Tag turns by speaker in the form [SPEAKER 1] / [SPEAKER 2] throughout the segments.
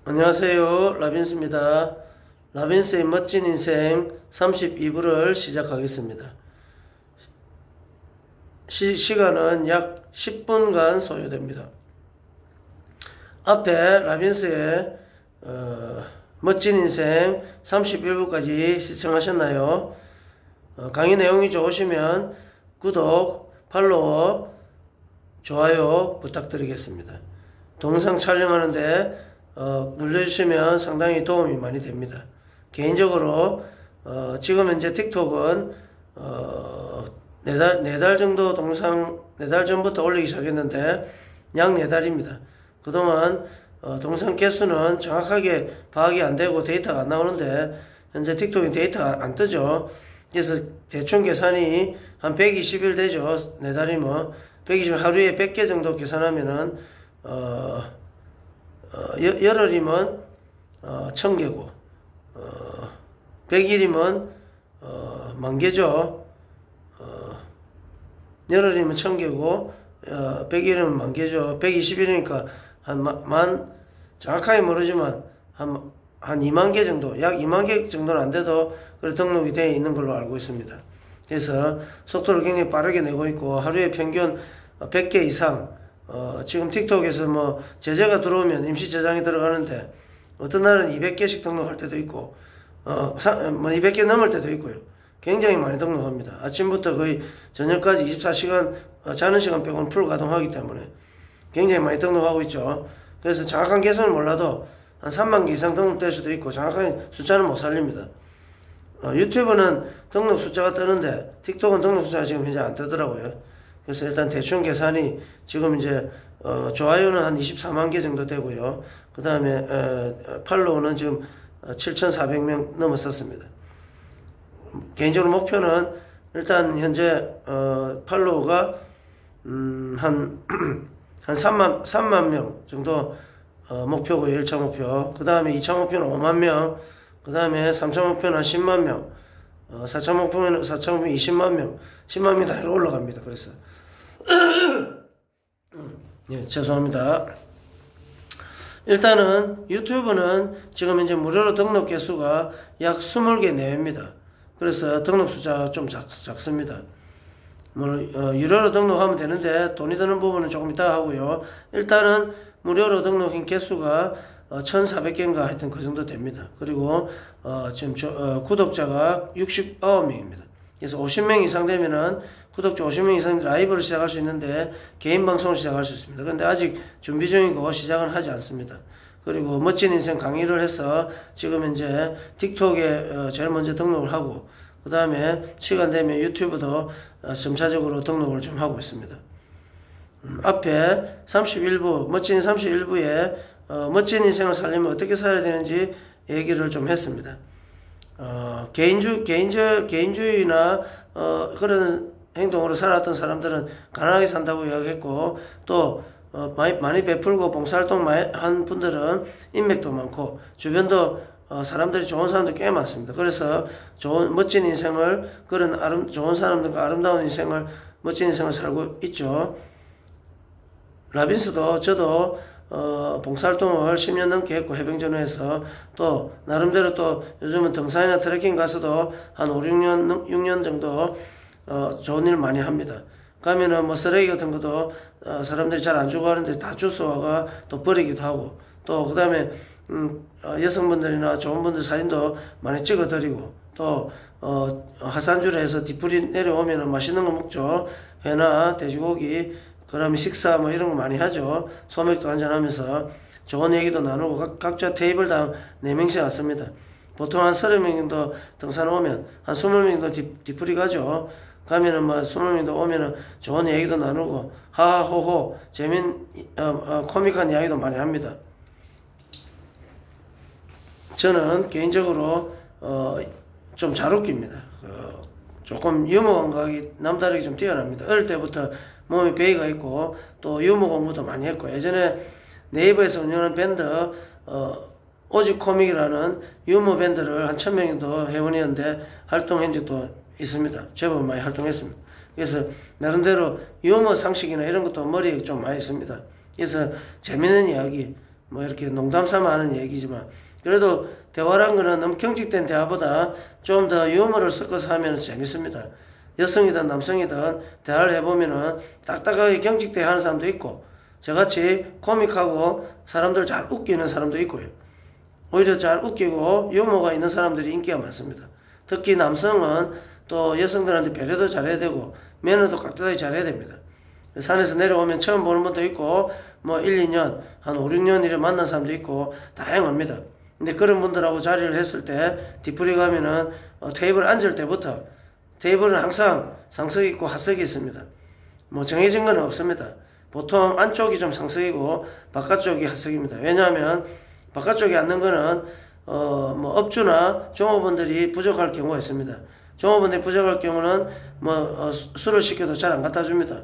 [SPEAKER 1] 안녕하세요. 라빈스입니다. 라빈스의 멋진 인생 32부를 시작하겠습니다. 시간은 약 10분간 소요됩니다. 앞에 라빈스의 멋진 인생 31부까지 시청하셨나요? 강의 내용이 좋으시면 구독, 팔로워, 좋아요 부탁드리겠습니다. 동영상 촬영하는데 눌러주시면 상당히 도움이 많이 됩니다. 개인적으로 지금 현재 틱톡은 4달 정도 동영상 4달 전부터 올리기 시작했는데 약 4달입니다. 그동안 동영상 개수는 정확하게 파악이 안되고 데이터가 안 나오는데 현재 틱톡이 데이터가 안 뜨죠. 그래서 대충 계산이 한 120일 되죠. 4달이면 120일 하루에 100개 정도 계산하면은 열흘이면 1000개고 100일이면 10,000개죠. 열흘이면 1000개고 100일이면 10,000개죠. 120일이니까 정확하게 모르지만 한 20,000개 정도, 약 20,000개 정도는 안 돼도 그래 등록이 되어 있는 걸로 알고 있습니다. 그래서 속도를 굉장히 빠르게 내고 있고 하루에 평균 100개 이상 지금 틱톡에서 뭐 제재가 들어오면 임시 저장이 들어가는데 어떤 날은 200개씩 등록할 때도 있고 뭐 200개 넘을 때도 있고요. 굉장히 많이 등록합니다. 아침부터 거의 저녁까지 24시간 자는 시간 빼고는 풀 가동하기 때문에 굉장히 많이 등록하고 있죠. 그래서 정확한 개수는 몰라도 한 30,000개 이상 등록될 수도 있고 정확한 숫자는 못 살립니다. 유튜브는 등록 숫자가 뜨는데 틱톡은 등록 숫자가 지금 현재 안 뜨더라고요. 그래서 일단 대충 계산이 지금 이제 좋아요는 한 240,000개 정도 되고요. 그 다음에 팔로우는 지금 7,400명 넘었었습니다. 개인적으로 목표는 일단 현재 팔로우가 한 3만 명 정도 목표고요. 1차 목표. 그 다음에 2차 목표는 5만 명. 그 다음에 3차 목표는 한 10만 명. 4차 목표는 20만 명. 10만 명 단위로 올라갑니다. 그래서 예, 죄송합니다. 일단은 유튜브는 지금 이제 무료로 등록 개수가 약 20개 내외입니다. 그래서 등록 숫자가 좀 작습니다. 유료로 등록하면 되는데 돈이 드는 부분은 조금 이따 하고요. 일단은 무료로 등록한 개수가 1,400개인가 하여튼 그 정도 됩니다. 그리고 지금 구독자가 69명입니다. 그래서 50명 이상 되면은 구독자 50명 이상 라이브를 시작할 수 있는데 개인 방송을 시작할 수 있습니다. 그런데 아직 준비 중이고 시작은 하지 않습니다. 그리고 멋진 인생 강의를 해서 지금 이제 틱톡에 제일 먼저 등록을 하고 그 다음에 시간 되면 유튜브도 점차적으로 등록을 좀 하고 있습니다. 앞에 31부 멋진 31부에 멋진 인생을 살려면 어떻게 살아야 되는지 얘기를 좀 했습니다. 개인주의나 그런 행동으로 살았던 사람들은 가난하게 산다고 이야기했고 또 많이 베풀고 봉사활동 한 분들은 인맥도 많고 주변도 사람들이 좋은 사람들 꽤 많습니다. 그래서 멋진 인생을 좋은 사람들과 아름다운 인생을 멋진 인생을 살고 있죠. 라빈스도 저도 봉사활동을 10년 넘게 했고 해병전후에서 또 나름대로 또 요즘은 등산이나 트레킹 가서도 한 6년 정도 좋은 일 많이 합니다. 가면은 뭐 쓰레기 같은 것도 사람들이 잘 안 주고 하는데 다 주워와가 또 버리기도 하고 또 그 다음에 여성분들이나 좋은 분들 사진도 많이 찍어드리고 또 하산주를 해서 뒤풀이 내려오면은 맛있는 거 먹죠. 회나 돼지고기 그다음에 식사 뭐 이런 거 많이 하죠. 소맥도 한잔하면서 좋은 얘기도 나누고 각자 테이블당 4명씩 왔습니다. 보통 한 30명 정도 등산 오면 한 20명 정도 뒤풀이 가죠. 가면은 뭐 20명 정도 오면은 좋은 얘기도 나누고 하하호호 코믹한 이야기도 많이 합니다. 저는 개인적으로 좀 잘 웃깁니다. 조금 유머 감각이 남다르게 좀 뛰어납니다. 어릴 때부터 몸에 베이가 있고 또 유머 공부도 많이 했고 예전에 네이버에서 운영하는 밴드 오직 코믹이라는 유머 밴드를 한 1,000명 정도 회원이었는데 활동한 적도 있습니다. 제법 많이 활동했습니다. 그래서 나름대로 유머 상식이나 이런 것도 머리에 좀 많이 있습니다. 그래서 재밌는 이야기 뭐 이렇게 농담 삼아 하는 얘기지만 그래도 대화란 거는 너무 경직된 대화보다 좀 더 유머를 섞어서 하면 재밌습니다. 여성이든 남성이든 대화를 해보면은 딱딱하게 경직대화 하는 사람도 있고 저같이 코믹하고 사람들 잘 웃기는 사람도 있고요. 오히려 잘 웃기고 유머가 있는 사람들이 인기가 많습니다. 특히 남성은 또 여성들한테 배려도 잘해야 되고 매너도 깍듯하게 잘해야 됩니다. 산에서 내려오면 처음 보는 분도 있고 뭐 1, 2년 한 5, 6년 이래 만난 사람도 있고 다양합니다. 근데 그런 분들하고 자리를 했을 때 뒤풀이 가면은 테이블 앉을 때부터 테이블은 항상 상석이 있고 하석이 있습니다. 뭐 정해진 건 없습니다. 보통 안쪽이 좀 상석이고 바깥쪽이 하석입니다. 왜냐하면 바깥쪽에 앉는 거는 뭐 업주나 종업원들이 부족할 경우가 있습니다. 종업원들이 부족할 경우는 뭐 술을 시켜도 잘 안 갖다 줍니다.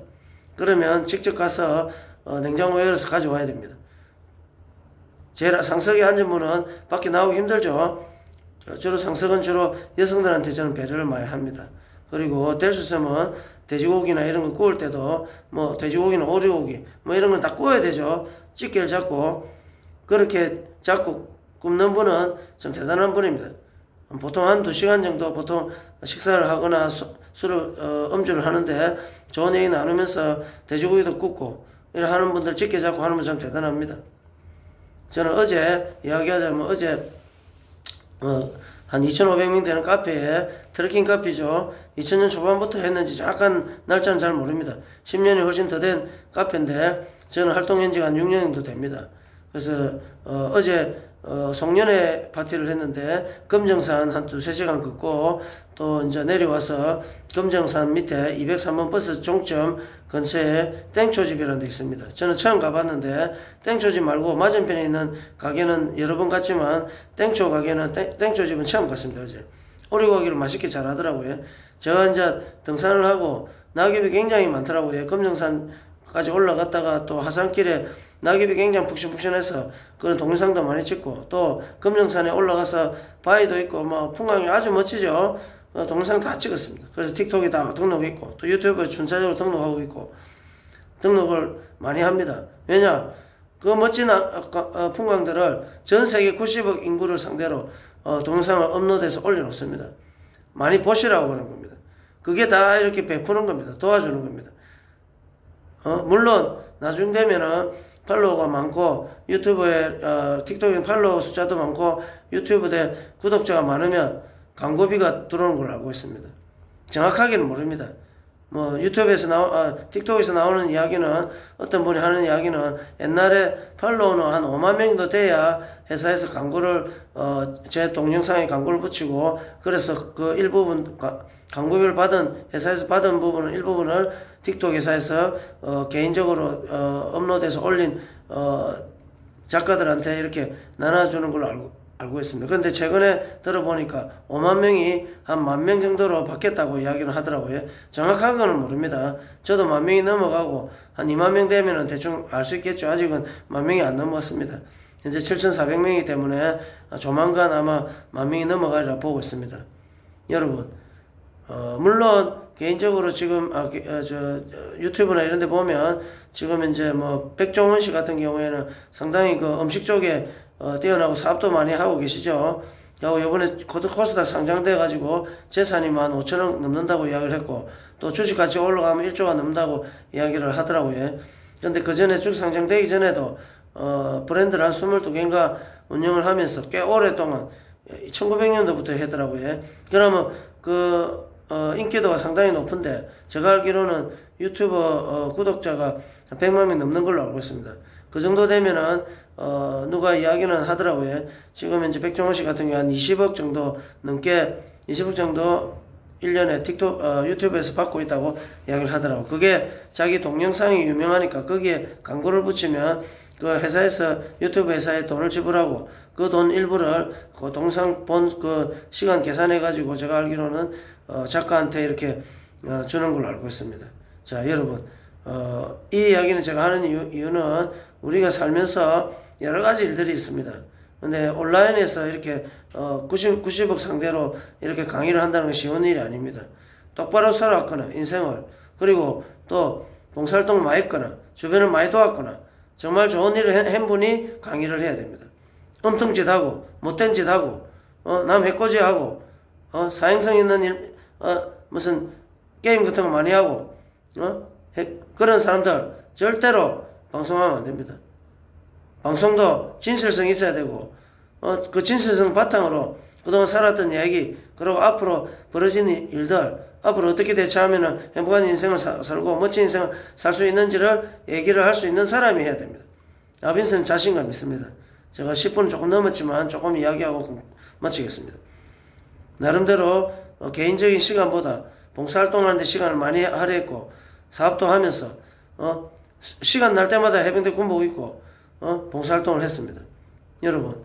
[SPEAKER 1] 그러면 직접 가서 냉장고에 열어서 가져와야 됩니다. 제일 상석에 앉은 분은 밖에 나오기 힘들죠. 주로 상석은 주로 여성들한테 저는 배려를 많이 합니다. 그리고 될 수 있으면 돼지고기나 이런 거 구울 때도 뭐 돼지고기나 오리고기 뭐 이런 건 다 구워야 되죠. 집게를 잡고 그렇게 잡고 굽는 분은 좀 대단한 분입니다. 보통 한 2시간 정도 보통 식사를 하거나 술을 음주를 하는데 좋은 얘기 나누면서 돼지고기도 굽고 이렇게 하는 분들 집게 잡고 하는 분 참 대단합니다. 저는 어제 이야기하자면 어제 한 2,500명 되는 카페에 트래킹 카페죠. 2000년 초반부터 했는지 정확한 날짜는 잘 모릅니다. 10년이 훨씬 더 된 카페인데 저는 활동한 지가 한 6년 정도 됩니다. 그래서 어제 송년회 파티를 했는데 금정산 한 2-3시간 걷고 또 이제 내려와서 금정산 밑에 203번 버스 종점 근처에 땡초집이라는 데 있습니다. 저는 처음 가봤는데 땡초집 말고 맞은편에 있는 가게는 여러 번 갔지만 땡초 가게는 땡초집은 처음 갔습니다. 어제 오리고기를 맛있게 잘 하더라고요. 제가 이제 등산을 하고 낙엽이 굉장히 많더라고요. 금정산까지 올라갔다가 또 하산길에 낙엽이 굉장히 푹신푹신해서 그런 동영상도 많이 찍고 또 금정산에 올라가서 바위도 있고 뭐 풍광이 아주 멋지죠. 동영상 다 찍었습니다. 그래서 틱톡에 다 등록했고 또 유튜브에 순차적으로 등록하고 있고 등록을 많이 합니다. 왜냐 그 멋진 풍광들을 전 세계 90억 인구를 상대로 동영상을 업로드해서 올려놓습니다. 많이 보시라고 그러는 겁니다. 그게 다 이렇게 베푸는 겁니다. 도와주는 겁니다. 물론 나중 되면은 팔로워가 많고 유튜브에 틱톡에 팔로워 숫자도 많고 유튜브에 구독자가 많으면 광고비가 들어오는 걸로 알고 있습니다. 정확하게는 모릅니다. 뭐 유튜브에서 틱톡에서 나오는 이야기는 어떤 분이 하는 이야기는 옛날에 팔로워는 한 5만 명 정도 돼야 회사에서 광고를 제 동영상에 광고를 붙이고 그래서 그 일부분 광고비를 받은 회사에서 받은 부분은 일부분을 틱톡 회사에서 개인적으로 업로드해서 올린 작가들한테 이렇게 나눠주는 걸로 알고 있습니다. 그런데 최근에 들어보니까 5만 명이 한 10,000명 정도로 바뀌었다고 이야기를 하더라고요. 정확한 거는 모릅니다. 저도 10,000명이 넘어가고 한 2만 명 되면은 대충 알 수 있겠죠. 아직은 10,000명이 안 넘어갔습니다. 현재 7,400명이기 때문에 조만간 아마 10,000명이 넘어가리라 보고 있습니다. 여러분, 물론 개인적으로 지금 유튜브나 이런 데 보면 지금 이제 뭐 백종원 씨 같은 경우에는 상당히 그 음식 쪽에 뛰어나고 사업도 많이 하고 계시죠. 그리고 이번에 코스닥 상장돼 가지고 재산이 15,000억 넘는다고 이야기를 했고 또 주식같이 올라가면 1조가 넘는다고 이야기를 하더라고요. 그런데 그 전에 주식 상장되기 전에도 브랜드를 한 22개인가 운영을 하면서 꽤 오랫동안 1900년도부터 하더라고요. 그러면 인기도가 상당히 높은데 제가 알기로는 유튜버 구독자가 100만 명 넘는 걸로 알고 있습니다. 그 정도 되면은 누가 이야기는 하더라고요. 지금 이제 백종원 씨 같은 경우 한 20억 정도 넘게 20억 정도 1년에 유튜브에서 받고 있다고 이야기를 하더라고요. 그게 자기 동영상이 유명하니까 거기에 광고를 붙이면 그 회사에서 유튜브 회사에 돈을 지불하고 그 돈 일부를 그 동영상 본 그 시간 계산해 가지고 제가 알기로는 작가한테 이렇게 주는 걸로 알고 있습니다. 자, 여러분, 이 이야기는 제가 하는 이유는 우리가 살면서 여러 가지 일들이 있습니다. 근데 온라인에서 이렇게 90억 상대로 이렇게 강의를 한다는 건 쉬운 일이 아닙니다. 똑바로 살아왔거나 인생을 그리고 또 봉사활동을 많이 했거나 주변을 많이 도왔거나 정말 좋은 일을 한 분이 강의를 해야 됩니다. 엉뚱짓 하고 못된 짓 하고 남 해코지 하고 사행성 있는 일 무슨 게임 같은 거 많이 하고 그런 사람들 절대로 방송하면 안 됩니다. 방송도 진실성 있어야 되고 그 진실성 바탕으로 그동안 살았던 이야기 그리고 앞으로 벌어지는 일들 앞으로 어떻게 대처하면 행복한 인생을 살고 멋진 인생을 살 수 있는지를 얘기를 할 수 있는 사람이 해야 됩니다. 라빈스는 자신감 있습니다. 제가 10분 조금 넘었지만 조금 이야기하고 마치겠습니다. 나름대로 개인적인 시간보다 봉사활동하는데 시간을 많이 할애했고 사업도 하면서 시간 날 때마다 해병대 군복 입고 봉사활동을 했습니다. 여러분